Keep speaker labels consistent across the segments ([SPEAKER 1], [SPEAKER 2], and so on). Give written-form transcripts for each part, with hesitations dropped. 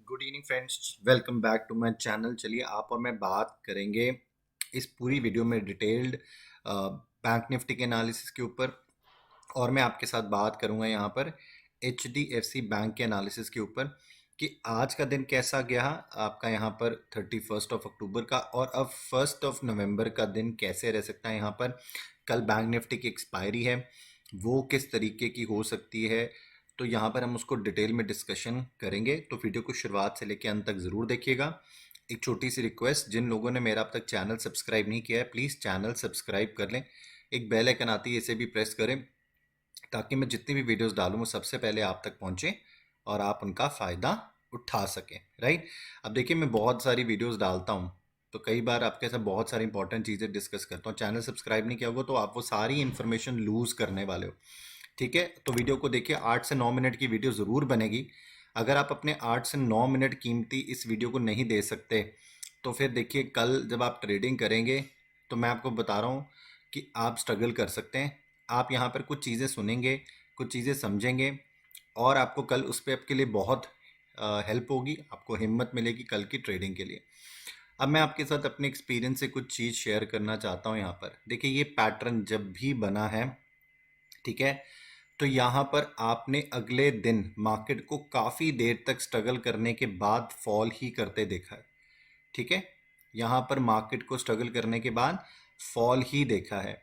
[SPEAKER 1] Good evening friends, welcome back to my channel. चलिए आप और मैं बात करेंगे इस पूरी वीडियो में डिटेल्ड बैंक निफ्टी के एनालिसिस के ऊपर। और मैं आपके साथ बात करूंगा यहाँ पर HDFC बैंक के एनालिसिस के ऊपर कि आज का दिन कैसा गया आपका यहाँ पर 31 अक्टूबर का, और अब 1 नवंबर का दिन कैसे रह सकता है। यहाँ पर कल बैंक निफ्टी की एक्सपायरी है, वो किस तरीके की हो सकती है, तो यहाँ पर हम उसको डिटेल में डिस्कशन करेंगे। तो वीडियो को शुरुआत से लेकर अंत तक ज़रूर देखिएगा। एक छोटी सी रिक्वेस्ट, जिन लोगों ने मेरा अब तक चैनल सब्सक्राइब नहीं किया है प्लीज़ चैनल सब्सक्राइब कर लें। एक बेल आइकन आती है, इसे भी प्रेस करें ताकि मैं जितनी भी वीडियोस डालूँ वो सबसे पहले आप तक पहुँचे और आप उनका फ़ायदा उठा सकें। राइट। अब देखिए, मैं बहुत सारी वीडियोस डालता हूँ तो कई बार आपके साथ बहुत सारी इंपॉर्टेंट चीज़ें डिस्कस करता हूँ। चैनल सब्सक्राइब नहीं किया होगा तो आप वो सारी इन्फॉर्मेशन लूज़ करने वाले हो। ठीक है, तो वीडियो को देखिए। 8 से 9 मिनट की वीडियो ज़रूर बनेगी। अगर आप अपने 8 से 9 मिनट कीमती इस वीडियो को नहीं दे सकते तो फिर देखिए, कल जब आप ट्रेडिंग करेंगे तो मैं आपको बता रहा हूँ कि आप स्ट्रगल कर सकते हैं। आप यहाँ पर कुछ चीज़ें सुनेंगे, कुछ चीज़ें समझेंगे और आपको कल उस पर आपके लिए बहुत हेल्प होगी, आपको हिम्मत मिलेगी कल की ट्रेडिंग के लिए। अब मैं आपके साथ अपने एक्सपीरियंस से कुछ चीज़ शेयर करना चाहता हूँ। यहाँ पर देखिए, ये पैटर्न जब भी बना है, ठीक है, तो यहाँ पर आपने अगले दिन मार्केट को काफ़ी देर तक स्ट्रगल करने के बाद फॉल ही करते देखा है। ठीक है, यहाँ पर मार्केट को स्ट्रगल करने के बाद फॉल ही देखा है।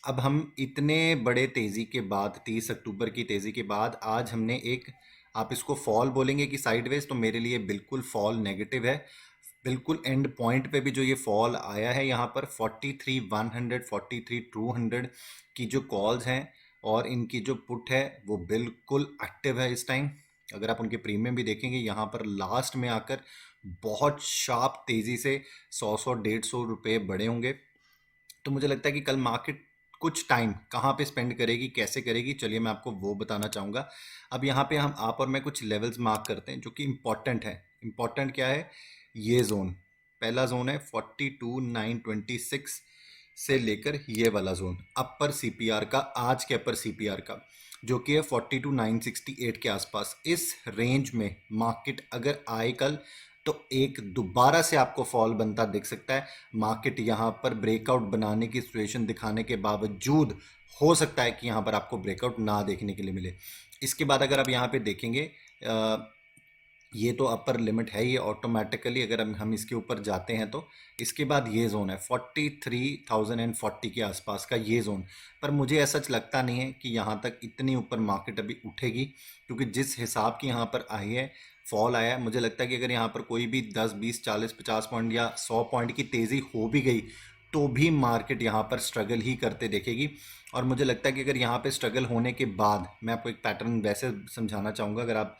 [SPEAKER 1] अब हम इतने बड़े तेज़ी के बाद, 30 अक्टूबर की तेज़ी के बाद आज हमने एक, आप इसको फॉल बोलेंगे कि साइडवेज, तो मेरे लिए बिल्कुल फॉल नेगेटिव है। बिल्कुल एंड पॉइंट पे भी जो ये फॉल आया है यहाँ पर 43,100 43,200 की जो कॉल्स हैं और इनकी जो पुट है वो बिल्कुल एक्टिव है इस टाइम। अगर आप उनके प्रीमियम भी देखेंगे यहाँ पर लास्ट में आकर बहुत शार्प तेज़ी से 100 150 रुपये बढ़े होंगे। तो मुझे लगता है कि कल मार्केट कुछ टाइम कहाँ पे स्पेंड करेगी, कैसे करेगी, चलिए मैं आपको वो बताना चाहूँगा। अब यहाँ पे हम, आप और मैं कुछ लेवल्स मार्क करते हैं जो कि इम्पॉर्टेंट है। इम्पॉर्टेंट क्या है? ये जोन, पहला जोन है 42,926 से लेकर ये वाला जोन अपर सीपीआर का, आज के अपर सीपीआर का, जो कि है 42,968 के आसपास। इस रेंज में मार्केट अगर आए कल तो एक दोबारा से आपको फॉल बनता दिख सकता है। मार्केट यहाँ पर ब्रेकआउट बनाने की सिचुएशन दिखाने के बावजूद हो सकता है कि यहाँ पर आपको ब्रेकआउट ना देखने के लिए मिले। इसके बाद अगर आप यहाँ पे देखेंगे, ये तो अपर लिमिट है ये ऑटोमेटिकली, अगर हम इसके ऊपर जाते हैं तो इसके बाद ये जोन है 43,040 के आसपास का ये जोन। पर मुझे ऐसा लगता नहीं है कि यहाँ तक इतनी ऊपर मार्केट अभी उठेगी, क्योंकि जिस हिसाब की यहाँ पर आई है, फॉल आया है, मुझे लगता है कि अगर यहाँ पर कोई भी 10 20 40 50 पॉइंट या 100 पॉइंट की तेज़ी हो भी गई तो भी मार्केट यहाँ पर स्ट्रगल ही करते देखेगी। और मुझे लगता है कि अगर यहाँ पे स्ट्रगल होने के बाद, मैं आपको एक पैटर्न वैसे समझाना चाहूँगा अगर आप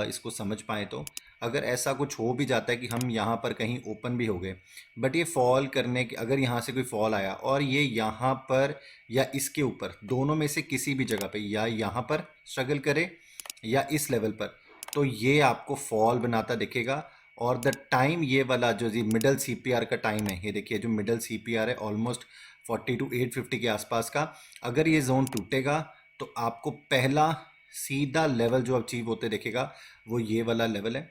[SPEAKER 1] इसको समझ पाएँ तो, अगर ऐसा कुछ हो भी जाता है कि हम यहाँ पर कहीं ओपन भी हो गए, बट ये फॉल करने के, अगर यहाँ से कोई फॉल आया और ये यहाँ पर या इसके ऊपर, दोनों में से किसी भी जगह पे, या यहाँ पर स्ट्रगल करे या इस लेवल पर, तो ये आपको फॉल बनाता दिखेगा। और द टाइम, ये वाला जो जी मिडल सीपीआर का टाइम है, ये देखिए जो मिडल सीपीआर है ऑलमोस्ट 42,850 के आसपास का, अगर ये जोन टूटेगा तो आपको पहला सीधा लेवल जो अचीव होते देखेगा वो ये वाला लेवल है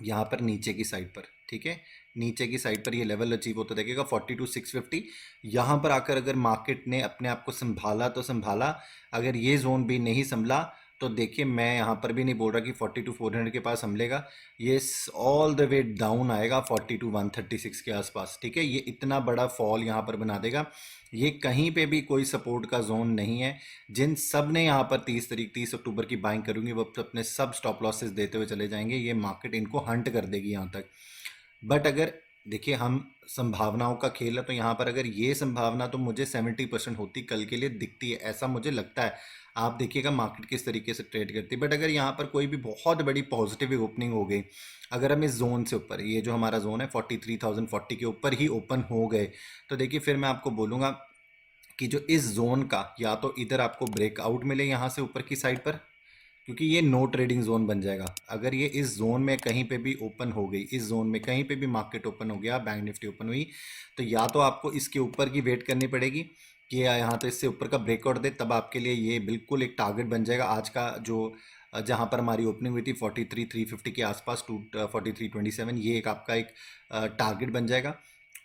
[SPEAKER 1] यहाँ पर नीचे की साइड पर। ठीक है, नीचे की साइड पर ये लेवल अचीव होता देखेगा 42,650। यहाँ पर आकर अगर मार्केट ने अपने आप को संभाला तो संभाला, अगर ये जोन भी नहीं संभला तो देखिए, मैं यहाँ पर भी नहीं बोल रहा कि 42,400 के पास संभलेगा, ये ऑल द वे डाउन आएगा 42,136 के आसपास। ठीक है, ये इतना बड़ा फॉल यहाँ पर बना देगा। ये कहीं पे भी कोई सपोर्ट का जोन नहीं है। जिन सब ने यहाँ पर 30 अक्टूबर की बाइंग करूंगी वो अपने सब स्टॉप लॉसेस देते हुए चले जाएंगे। ये मार्केट इनको हंट कर देगी यहाँ तक। बट अगर देखिए, हम संभावनाओं का खेल है, तो यहाँ पर अगर ये संभावना तो मुझे 70% होती कल के लिए दिखती है, ऐसा मुझे लगता है। आप देखिएगा मार्केट किस तरीके से ट्रेड करती है। बट अगर यहाँ पर कोई भी बहुत बड़ी पॉजिटिव ओपनिंग हो गई, अगर हम इस जोन से ऊपर, ये जो हमारा जोन है 43,040 के ऊपर ही ओपन हो गए, तो देखिए फिर मैं आपको बोलूँगा कि जो इस जोन का, या तो इधर आपको ब्रेकआउट मिले यहाँ से ऊपर की साइड पर, क्योंकि ये नो ट्रेडिंग जोन बन जाएगा। अगर ये इस जोन में कहीं पे भी ओपन हो गई, इस जोन में कहीं पे भी मार्केट ओपन हो गया, बैंक निफ्टी ओपन हुई, तो या तो आपको इसके ऊपर की वेट करनी पड़ेगी कि यहाँ तो इससे ऊपर का ब्रेकआउट दे, तब आपके लिए ये बिल्कुल एक टारगेट बन जाएगा। आज का जो जहाँ पर हमारी ओपनिंग हुई थी 43,350 के आसपास, 43,27, ये एक आपका एक टारगेट बन जाएगा।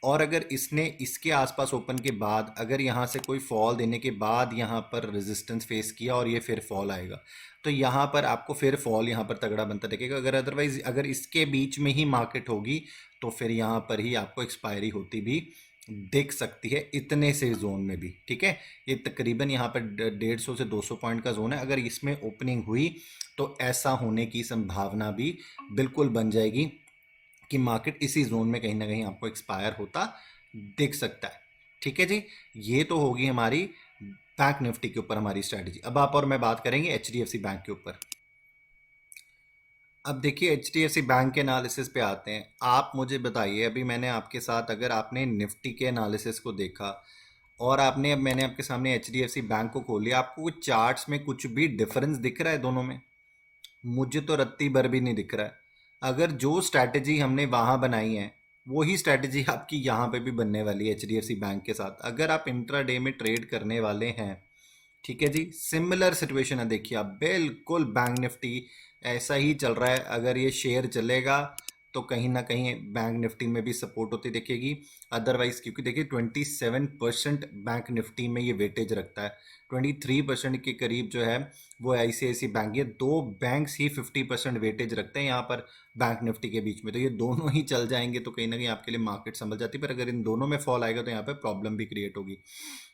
[SPEAKER 1] और अगर इसने इसके आसपास ओपन के बाद अगर यहाँ से कोई फॉल देने के बाद यहाँ पर रेजिस्टेंस फेस किया और ये फिर फॉल आएगा, तो यहाँ पर आपको फिर फॉल यहाँ पर तगड़ा बनता दिखेगा। अगर अदरवाइज अगर इसके बीच में ही मार्केट होगी तो फिर यहाँ पर ही आपको एक्सपायरी होती भी दिख सकती है, इतने से जोन में भी। ठीक है, ये तकरीबन यहाँ पर 150 से 200 पॉइंट का जोन है। अगर इसमें ओपनिंग हुई तो ऐसा होने की संभावना भी बिल्कुल बन जाएगी कि मार्केट इसी जोन में कहीं ना कहीं आपको एक्सपायर होता दिख सकता है। ठीक है जी, ये तो होगी हमारी बैंक निफ्टी के ऊपर हमारी स्ट्रैटेजी। अब आप और मैं बात करेंगे एचडीएफसी बैंक के ऊपर। अब देखिए एचडीएफसी बैंक के एनालिसिस पे आते हैं। आप मुझे बताइए, अभी मैंने आपके साथ, अगर आपने निफ्टी के एनालिसिस को देखा और आपने, अब मैंने आपके सामने एचडीएफसी बैंक को खोल लिया, आपको चार्ट्स में कुछ भी डिफरेंस दिख रहा है दोनों में? मुझे तो रत्ती भर भी नहीं दिख रहा है। अगर जो स्ट्रैटेजी हमने वहाँ बनाई है वही स्ट्रैटेजी आपकी यहाँ पे भी बनने वाली है एचडीएफसी बैंक के साथ, अगर आप इंट्राडे में ट्रेड करने वाले हैं। ठीक है जी, सिमिलर सिचुएशन है। देखिए आप, बिल्कुल बैंक निफ्टी ऐसा ही चल रहा है। अगर ये शेयर चलेगा तो कहीं ना कहीं बैंक निफ्टी में भी सपोर्ट होती दिखेगी। अदरवाइज, क्योंकि देखिए 27% बैंक निफ्टी में ये वेटेज रखता है, 23% के करीब जो है वो आईसीआईसी बैंक, ये दो बैंक्स ही 50% वेटेज रखते हैं यहाँ पर बैंक निफ्टी के बीच में। तो ये दोनों ही चल जाएंगे तो कहीं ना कहीं आपके लिए मार्केट संभल जाती है। पर अगर इन दोनों में फॉल आएगा तो यहाँ पे प्रॉब्लम भी क्रिएट होगी।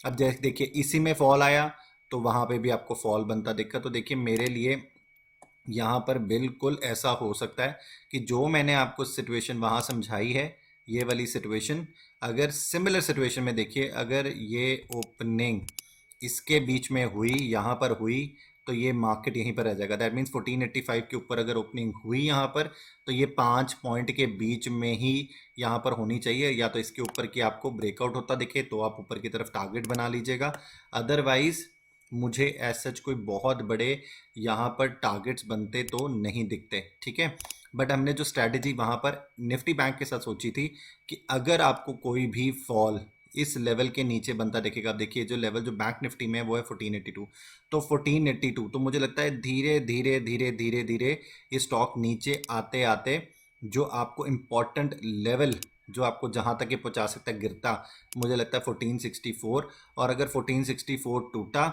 [SPEAKER 1] अब जैसे देखिए इसी में फॉल आया तो वहाँ पे भी आपको फॉल बनता दिखा। तो देखिए मेरे लिए यहाँ पर बिल्कुल ऐसा हो सकता है कि जो मैंने आपको सिचुएशन वहाँ समझाई है, ये वाली सिचुएशन अगर सिमिलर सिचुएशन में देखिए, अगर ये ओपनिंग इसके बीच में हुई, यहाँ पर हुई, तो ये मार्केट यहीं पर रह जाएगा। दैट मीन्स 1485 के ऊपर अगर ओपनिंग हुई यहाँ पर, तो ये 5 पॉइंट के बीच में ही यहाँ पर होनी चाहिए। या तो इसके ऊपर की आपको ब्रेकआउट होता दिखे तो आप ऊपर की तरफ टारगेट बना लीजिएगा। अदरवाइज मुझे ऐसा कोई बहुत बड़े यहाँ पर टारगेट्स बनते तो नहीं दिखते। ठीक है, बट हमने जो स्ट्रैटेजी वहाँ पर निफ्टी बैंक के साथ सोची थी कि अगर आपको कोई भी फॉल इस लेवल के नीचे बनता दिखेगा। आप देखिए जो लेवल जो बैंक निफ्टी में है वो है 1482, तो 1482 तो मुझे लगता है धीरे धीरे धीरे धीरे धीरे ये स्टॉक नीचे आते आते जो आपको इम्पॉर्टेंट लेवल जो आपको जहाँ तक ये पहुँचा सकता है गिरता, मुझे लगता है 1464। और अगर 1464 टूटा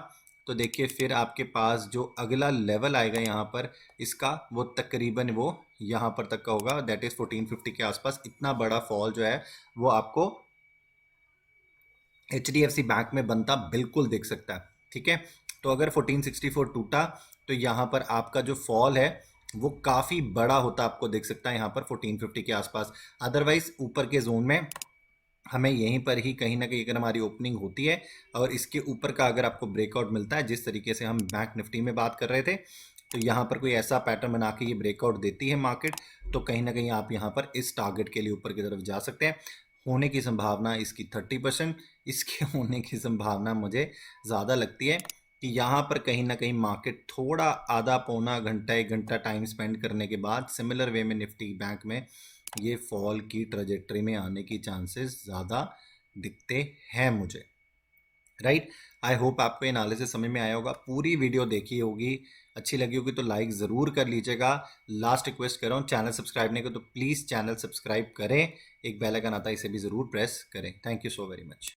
[SPEAKER 1] तो देखिए फिर आपके पास जो अगला लेवल आएगा यहाँ पर इसका, वो तकरीबन वो यहाँ पर तक का होगा, दैट इज 1450 के आसपास। इतना बड़ा फॉल जो है वो आपको एचडीएफसी बैंक में बनता बिल्कुल दिख सकता है। ठीक है, तो अगर 1464 टूटा तो यहाँ पर आपका जो फॉल है वो काफ़ी बड़ा होता आपको दिख सकता है यहाँ पर 1450 के आसपास। अदरवाइज ऊपर के जोन में हमें यहीं पर ही कहीं ना कहीं अगर हमारी ओपनिंग होती है और इसके ऊपर का अगर आपको ब्रेकआउट मिलता है, जिस तरीके से हम बैंक निफ्टी में बात कर रहे थे, तो यहाँ पर कोई ऐसा पैटर्न बना के ये ब्रेकआउट देती है मार्केट, तो कहीं ना कहीं आप यहाँ पर इस टारगेट के लिए ऊपर की तरफ जा सकते हैं। होने की संभावना इसकी 30%, इसके होने की संभावना मुझे ज़्यादा लगती है कि यहाँ पर कहीं ना कहीं मार्केट थोड़ा आधा पौना घंटा 1 घंटा टाइम स्पेंड करने के बाद सिमिलर वे में निफ्टी बैंक में ये फॉल की ट्रजेक्टरी में आने की चांसेस ज़्यादा दिखते हैं मुझे। राइट, आई होप आपको एनालिसिस समझ में आया होगा। पूरी वीडियो देखी होगी, अच्छी लगी होगी तो लाइक ज़रूर कर लीजिएगा। लास्ट रिक्वेस्ट कर रहा हूँ, चैनल सब्सक्राइब नहीं करो तो प्लीज़ चैनल सब्सक्राइब करें, एक बेल आइकन आता है इसे भी ज़रूर प्रेस करें। Thank you so very much.